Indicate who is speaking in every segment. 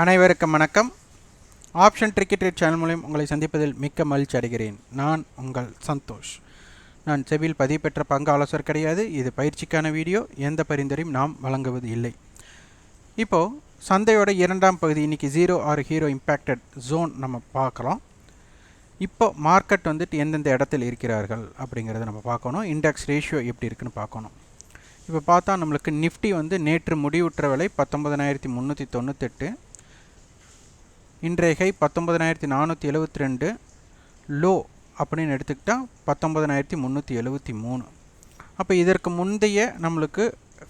Speaker 1: அனைவருக்கும் வணக்கம். Option tricky trade channel மூலம் உங்களை சந்திப்பதில் மிக்க மகிழ்ச்சி அடைகிறேன். நான் உங்கள் சந்தோஷ். நான் செபியில் பதிவு பெற்ற பங்கு ஆலோசகர் கிடையாது. இது பயிற்சிக்கான வீடியோ. எந்த பரிந்துரையும் நாம் வழங்குவது இல்லை. இப்போது சந்தையோட இரண்டாம் பகுதி இன்றைக்கி zero or hero impacted zone நம்ம பார்க்கலாம். இப்போ மார்க்கெட் வந்துட்டு எந்தெந்த இடத்தில் இருக்கிறார்கள் அப்படிங்கிறத நம்ம பார்க்கணும். இண்டெக்ஸ் ரேஷியோ எப்படி இருக்குன்னு பார்க்கணும். இப்போ பார்த்தா நம்மளுக்கு நிஃப்டி வந்து நேற்று முடிவுற்ற விலை 19,398, இன்றைய கை 19,472, லோ அப்படின்னு எடுத்துக்கிட்டால் 19,373. அப்போ இதற்கு முந்தைய நம்மளுக்கு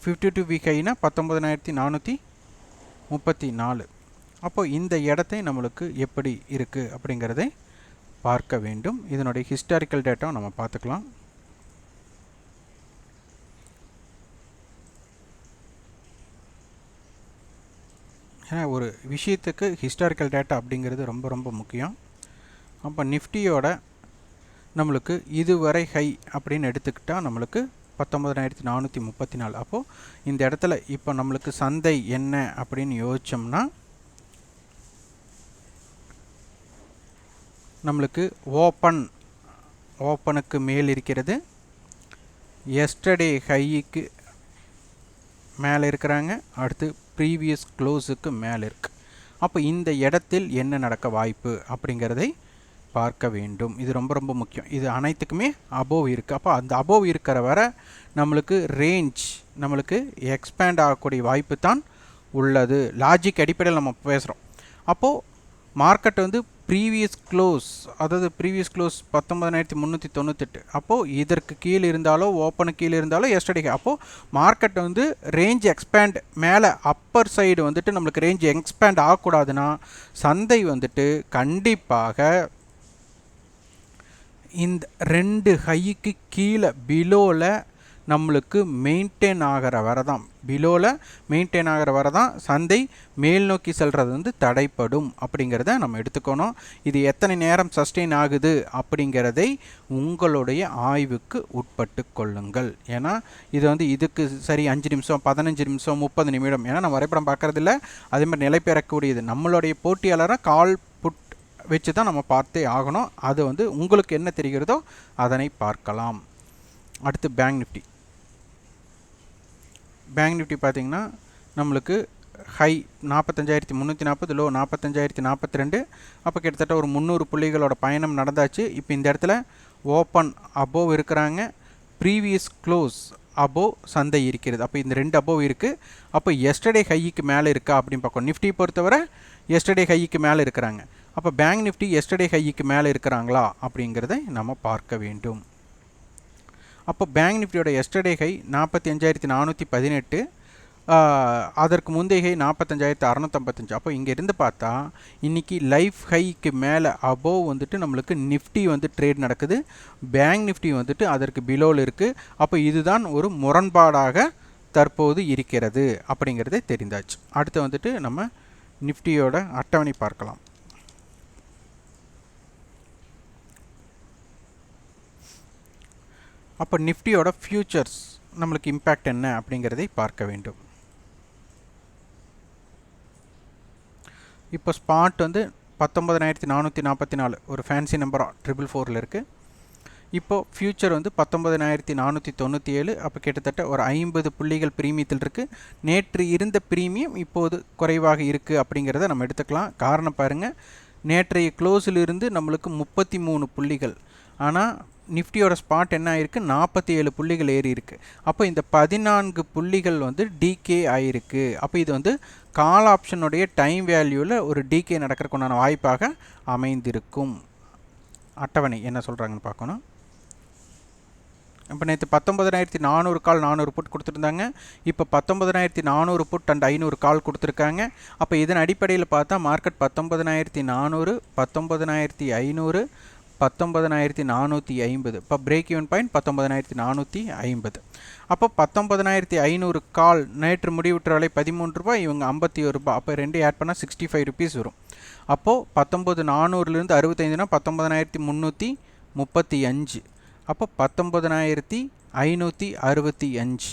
Speaker 1: 52 வீக் ஹைனா 19,434. அப்போ இந்த இடத்தை நம்மளுக்கு எப்படி இருக்குது அப்படிங்கிறதை பார்க்க வேண்டும். இதனுடைய ஹிஸ்டாரிக்கல் டேட்டா நம்ம பார்த்துக்கலாம். ஏன்னா ஒரு விஷயத்துக்கு ஹிஸ்டாரிக்கல் டேட்டா அப்படிங்கிறது ரொம்ப ரொம்ப முக்கியம். அப்போ நிஃப்டியோட நம்மளுக்கு இதுவரை ஹை அப்படின்னு எடுத்துக்கிட்டால் நம்மளுக்கு 19,434. அப்போது இந்த இடத்துல இப்போ நம்மளுக்கு சந்தை என்ன அப்படின்னு யோசித்தோம்னா நம்மளுக்கு ஓப்பனுக்கு மேல் இருக்கிறது, எஸ்டர்டே ஹைக்கு மேலே இருக்கிறாங்க, அடுத்து ப்ரீவியஸ் க்ளோஸுக்கு மேலே இருக்குது. அப்போ இந்த இடத்தில் என்ன நடக்க வாய்ப்பு அப்படிங்கிறதை பார்க்க வேண்டும். இது ரொம்ப ரொம்ப முக்கியம். இது அனைத்துக்குமே அபோவ் இருக்குது. அப்போ அந்த அபோவ் இருக்கிற வரை நம்மளுக்கு ரேஞ்ச் நம்மளுக்கு எக்ஸ்பேண்ட் ஆகக்கூடிய வாய்ப்பு தான் உள்ளது. லாஜிக் அடிப்படையில் நம்ம பேசுகிறோம். அப்போது மார்க்கெட் வந்து ப்ரீவியஸ் க்ளோஸ் 19,398. அப்போது இதற்கு கீழே இருந்தாலோ ஓப்பனுக்கு கீழே இருந்தாலோ எஸ்டர்டே. அப்போது மார்க்கெட் வந்து ரேஞ்ச் எக்ஸ்பேண்ட் மேலே அப்பர் சைடு வந்துட்டு நம்மளுக்கு ரேஞ்ச் எக்ஸ்பேண்ட் ஆகக்கூடாதுன்னா சந்தை வந்துட்டு கண்டிப்பாக இந்த 2 ஹைக்கு கீழே பிலோவில் நம்மளுக்கு மெயின்டைன் ஆகிற வரை தான் சந்தை மேல் நோக்கி செல்வது வந்து தடைப்படும் அப்படிங்கிறத நம்ம எடுத்துக்கணும். இது எத்தனை நேரம் சஸ்டெயின் ஆகுது அப்படிங்கிறதை உங்களுடைய ஆய்வுக்கு உட்பட்டு கொள்ளுங்கள். ஏன்னா இது வந்து இதுக்கு சரி 5 நிமிஷம் 15 நிமிஷம் 30 நிமிடம் ஏன்னா நம்ம வரைபடம் பார்க்குறதில்ல. அதே மாதிரி நிலை பெறக்கூடியது நம்மளுடைய போட்டியாளரை கால் புட் வச்சு தான் நம்ம பார்த்தே ஆகணும். அது வந்து உங்களுக்கு என்ன தெரிகிறதோ அதனை பார்க்கலாம். அடுத்து பேங்க் நிஃப்டி பார்த்திங்கன்னா நம்மளுக்கு ஹை 45,340, லோ 45,042. அப்போ கிட்டத்தட்ட ஒரு 300 புள்ளிகளோட பயணம் நடந்தாச்சு. இப்போ இந்த இடத்துல ஓப்பன் அபோவ் இருக்கிறாங்க, ப்ரீவியஸ் க்ளோஸ் அபோவ் சந்தை இருக்கிறது. அப்போ இந்த 2 அபோவ் இருக்குது. அப்போ எஸ்டர்டே ஹைக்கு மேலே இருக்கா அப்படின்னு பார்க்கணும். நிஃப்டி பொறுத்தவரை எஸ்டர்டே ஹைக்கு மேலே இருக்கிறாங்க. அப்போ பேங்க் நிஃப்டி எஸ்டர்டே ஹைக்கு மேலே இருக்கிறாங்களா அப்படிங்கிறத நம்ம பார்க்க வேண்டும். அப்போ பேங்க் நிஃப்டியோட எஸ்டர்டே ஹை 45,418, அதற்கு முந்தைய ஹை 45,655. அப்போ இங்கே இருந்து பார்த்தா இன்றைக்கி லைஃப் ஹைக்கு மேலே அபோவ் வந்துட்டு நம்மளுக்கு நிஃப்டி வந்து ட்ரேட் நடக்குது, பேங்க் நிஃப்டி வந்துட்டு அதற்கு பிலோவில் இருக்குது. அப்போ இதுதான் ஒரு முரண்பாடாக தற்போது இருக்கிறது அப்படிங்கிறதே தெரிந்தாச்சு. அடுத்து வந்துட்டு நம்ம நிஃப்டியோட அட்டவணை பார்க்கலாம். அப்போ நிஃப்டியோட ஃபியூச்சர்ஸ் நம்மளுக்கு இம்பேக்ட் என்ன அப்படிங்கிறதை பார்க்க வேண்டும். இப்போ ஸ்பாட் வந்து 19,444 ஒரு ஃபேன்சி நம்பராக 444 இருக்குது. இப்போது ஃபியூச்சர் வந்து 19,497. அப்போ கிட்டத்தட்ட ஒரு 50 புள்ளிகள் ப்ரீமியத்தில் இருக்குது. நேற்று இருந்த ப்ரீமியம் இப்போது குறைவாக இருக்குது அப்படிங்கிறத நம்ம எடுத்துக்கலாம். காரணம் பாருங்கள், நேற்றைய க்ளோஸிலிருந்து நம்மளுக்கு 33 புள்ளிகள், ஆனால் நிஃப்டியோட ஸ்பாட் என்ன ஆகிருக்கு, 47 புள்ளிகள் ஏறி இருக்குது. அப்போ இந்த 14 புள்ளிகள் வந்து டிகே ஆகிருக்கு. அப்போ இது வந்து கால் ஆப்ஷனுடைய டைம் வேல்யூவில் ஒரு டிகே நடக்கிறதுக்குண்டான வாய்ப்பாக அமைந்திருக்கும். அட்டவணை என்ன சொல்கிறாங்கன்னு பார்க்கணும். இப்போ நேற்று 19,400 கால் 400 புட் கொடுத்துருந்தாங்க. இப்போ 19,400 புட் அண்ட் 500 கால் கொடுத்துருக்காங்க. அப்போ இதன் அடிப்படையில் பார்த்தா மார்க்கெட் 19,400, 19,500, 19,450. இப்போ பிரேக் ஈவன் பாயிண்ட் 19,450. அப்போ 19,500 கால் நேற்று முடிவுற்ற விலை 13 ரூபாய், இவங்க 51 ரூபாய். அப்போ 2 ஆட் பண்ணால் 65 ருபீஸ் வரும். அப்போது 19,400லேருந்து 65னா 19,335. அப்போ 19,565.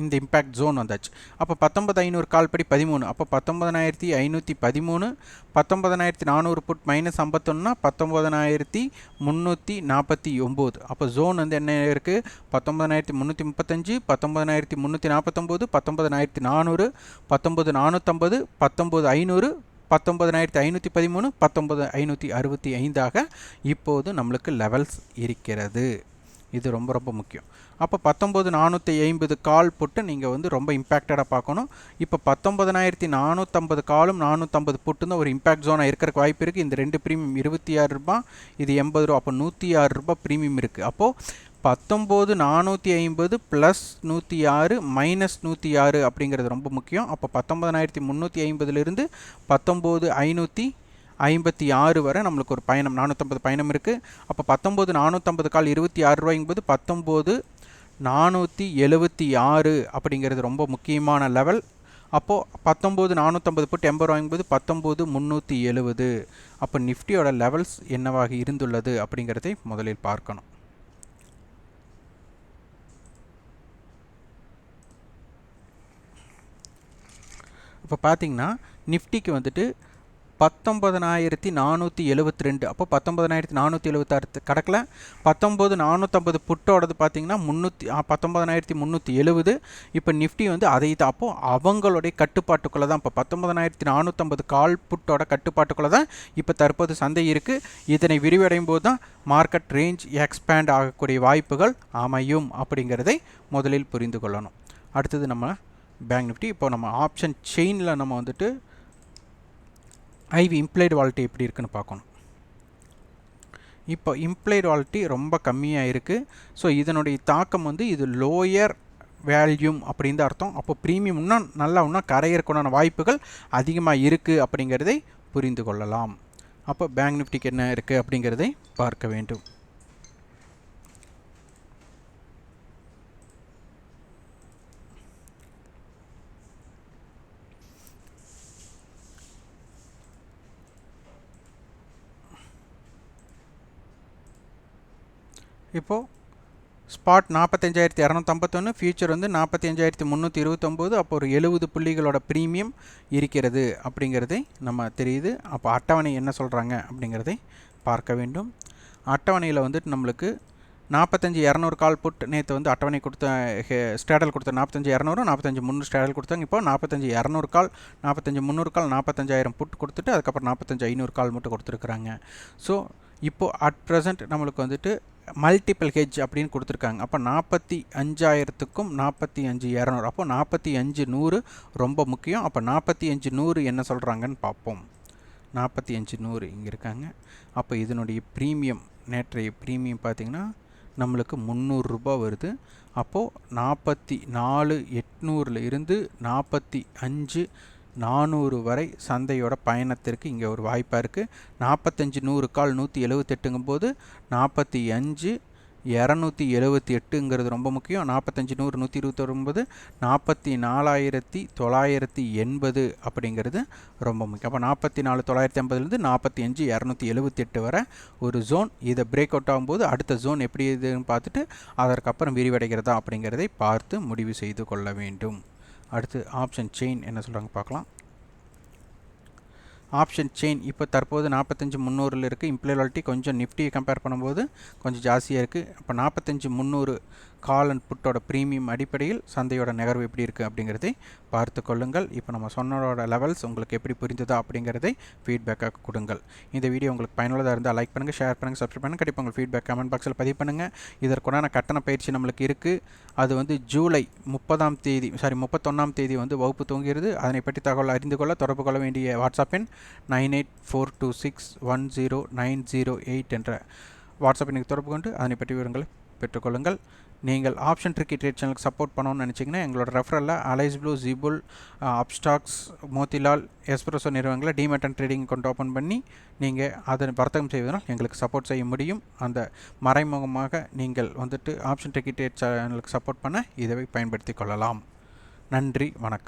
Speaker 1: இந்த இம்பேக்ட் ஜோன் வந்தாச்சு. அப்போ 19500 கால் படி 13, அப்போ 19513, 19400 புட் மைனஸ் 51னா 19349. அப்போ ஜோன் வந்து என்ன இருக்குது? 19335, 19349, 19400, 19450, 19500, 19513, 19565 இப்போது நம்மளுக்கு லெவல்ஸ் இருக்கிறது. இது ரொம்ப ரொம்ப முக்கியம். அப்போ 19450 கால் புட்டு நீங்கள் வந்து ரொம்ப இம்பேக்டடாக பார்க்கணும். இப்போ 19450 காலும் 450 புட்டு தான் ஒரு இம்பேக்ட் ஜோனாக இருக்கிறக்கு வாய்ப்பு இருக்குது. இந்த ரெண்டு ப்ரீமியம் 26 ரூபா, இது 80 ரூபா, அப்போ 106 ரூபா ப்ரீமியம் இருக்குது. அப்போது 19450 ப்ளஸ் 106 மைனஸ் 106 அப்படிங்கிறது ரொம்ப முக்கியம். அப்போ 19350லிருந்து 19556 வரை நம்மளுக்கு ஒரு பயணம் 450 பயணம் இருக்குது. அப்போ 19450 கால் 26 ரூபாய்ங்கும்போது 19476 அப்படிங்கிறது ரொம்ப முக்கியமான லெவல். அப்போது 19450 புட் 80 ரூபாய்ங்கும்போது 19370. அப்போ நிஃப்டியோட லெவல்ஸ் என்னவாக இருந்துள்ளது அப்படிங்கிறதை முதலில் பார்க்கணும். இப்போ பார்த்தீங்கன்னா நிஃப்டிக்கு வந்துட்டு 19472, அப்போ 19476 கடக்கல. 19450 புட்டோடது பார்த்தீங்கன்னா 19370. இப்போ நிஃப்டி வந்து அதை தான், அப்போது அவங்களுடைய கட்டுப்பாட்டுக்குள்ளே தான், இப்போ 19450 கால் புட்டோட கட்டுப்பாட்டுக்குள்ளே தான் இப்போ தற்போது சந்தை இருக்குது. இதனை விரிவடையும் போது தான் மார்க்கெட் ரேஞ்ச் எக்ஸ்பேண்ட் ஆகக்கூடிய வாய்ப்புகள் அமையும் அப்படிங்கிறதை முதலில் புரிந்து கொள்ளணும். அடுத்தது நம்ம பேங்க் நிஃப்டி. இப்போ நம்ம ஆப்ஷன் செயினில் நம்ம வந்துட்டு ஐவி இம்ப்ளைடு வாலிட்டி எப்படி இருக்குன்னு பார்க்கணும். இப்போ இம்ப்ளைடு வாலிட்டி ரொம்ப கம்மியாக இருக்குது. ஸோ இதனுடைய தாக்கம் வந்து இது லோயர் வேல்யூம் அப்படின்னு தான் அர்த்தம். அப்போ ப்ரீமியம் இன்னும் நல்லா கரையிறக்கான வாய்ப்புகள் அதிகமாக இருக்குது அப்படிங்கிறதை புரிந்து கொள்ளலாம். அப்போ பேங்க் நிஃப்டிக்கு என்ன இருக்குது அப்படிங்கிறதை பார்க்க வேண்டும். இப்போது ஸ்பாட் 45251, ஃபியூச்சர் வந்து 45329. அப்போ ஒரு 70 புள்ளிகளோட ப்ரீமியம் இருக்கிறது அப்படிங்கிறதை நம்ம தெரியுது. அப்போ அட்டவணை என்ன சொல்கிறாங்க அப்படிங்கிறதை பார்க்க வேண்டும். அட்டவணையில் வந்துட்டு நம்மளுக்கு 45200 கால் புட் நேற்று வந்து அட்டவணை கொடுத்த ஸ்டேடல் கொடுத்த 45200, 45300 ஸ்டேடல் கொடுத்தாங்க. இப்போ 45200 கால், 45300 கால், 45000 புட் கொடுத்துட்டு அதுக்கப்புறம் 45500 கால் மட்டும் கொடுத்துருக்குறாங்க. ஸோ இப்போது அட் ப்ரெசண்ட் நம்மளுக்கு வந்துட்டு மல்டிபிள் ஹெட்ஜ் அப்படின்னு கொடுத்துருக்காங்க. அப்போ 45000க்கும் 45200, அப்போ 4500 ரொம்ப முக்கியம். அப்போ 4500 என்ன சொல்கிறாங்கன்னு பார்ப்போம். 4500 இங்கே இருக்காங்க. அப்போ இதனுடைய ப்ரீமியம், நேற்றைய ப்ரீமியம் பார்த்திங்கன்னா நம்மளுக்கு 300 ரூபா வருது. அப்போது 44800 இருந்து 45400 வரை சந்தையோட பயணத்திற்கு இங்கே ஒரு வாய்ப்பாக இருக்குது. 4500 கால் 178ங்கும்போது 45278ங்கிறது ரொம்ப முக்கியம். 4500 129, 44980 அப்படிங்கிறது ரொம்ப முக்கியம். அப்போ 44980லேருந்து 45278 வரை ஒரு ஜோன். இதை பிரேக் அவுட் ஆகும்போது அடுத்த ஜோன் எப்படி இதுன்னு பார்த்துட்டு அதற்கப்புறம் விரிவடைகிறதா அப்படிங்கிறதை பார்த்து முடிவு செய்து கொள்ள வேண்டும். அடுத்து ஆப்ஷன் செயின் என்ன சொல்கிறாங்க பார்க்கலாம். ஆப்ஷன் செயின் இப்போ தற்போது 45300 இருக்குது. இம்ப்ளைபிலிட்டி கொஞ்சம் நிஃப்டியை கம்பேர் பண்ணும்போது கொஞ்சம் ஜாஸ்தியாக இருக்குது. அப்போ 45300 கால் அண்ட் புட்டோட ப்ரீமியம் அடிப்படையில் சந்தையோட நகர்வு எப்படி இருக்குது அப்படிங்கிறதை பார்த்து கொள்ளுங்கள். இப்போ நம்ம சொன்னோட லெவல்ஸ் உங்களுக்கு எப்படி புரிந்ததா அப்படிங்கிறதை ஃபீட்பேக்காக கொடுங்கள். இந்த வீடியோ உங்களுக்கு பயனுள்ளதாக இருந்தால் லைக் பண்ணுங்கள், ஷேர் பண்ணுங்கள், சப்ஸ்கிரைப் பண்ணுங்கள். கண்டிப்பாக உங்கள் ஃபீட்பேக் கமெண்ட் பாக்ஸில் பதிவு பண்ணுங்கள். இதற்குண்டான கட்டண பயிற்சி நம்மளுக்கு இருக்குது. அது வந்து ஜூலை 31ஆம் தேதி வந்து வகுப்பு துவங்குகிறது. அதனை பற்றி தகவல் அறிந்து கொள்ள தொடர்பு கொள்ள வேண்டிய வாட்ஸ்அப் எண் 9842610908 என்ற வாட்ஸ்அப் எண்ணுக்கு தொடர்பு கொண்டு அதனை பற்றி விவரங்களை பெற்றுக்கொள்ளுங்கள். நீங்கள் ஆப்ஷன் ட்ரிக்கி ட்ரேட் சேனலுக்கு சப்போர்ட் பண்ணணும்னு நினச்சிங்கன்னா எங்களோட ரெஃபரலில் Alice Blue, Zebu, Upstox, Motilal, Espresso நிறுவனங்களை demat and trading account open பண்ணி நீங்கள் அதை வர்த்தகம் செய்வதனால் எங்களுக்கு சப்போர்ட் செய்ய முடியும். அந்த மறைமுகமாக நீங்கள் வந்துட்டு ஆப்ஷன் ட்ரிக்கி ட்ரேட் சேனலுக்கு சப்போர்ட் பண்ண இதை பயன்படுத்தி கொள்ளலாம். நன்றி, வணக்கம்.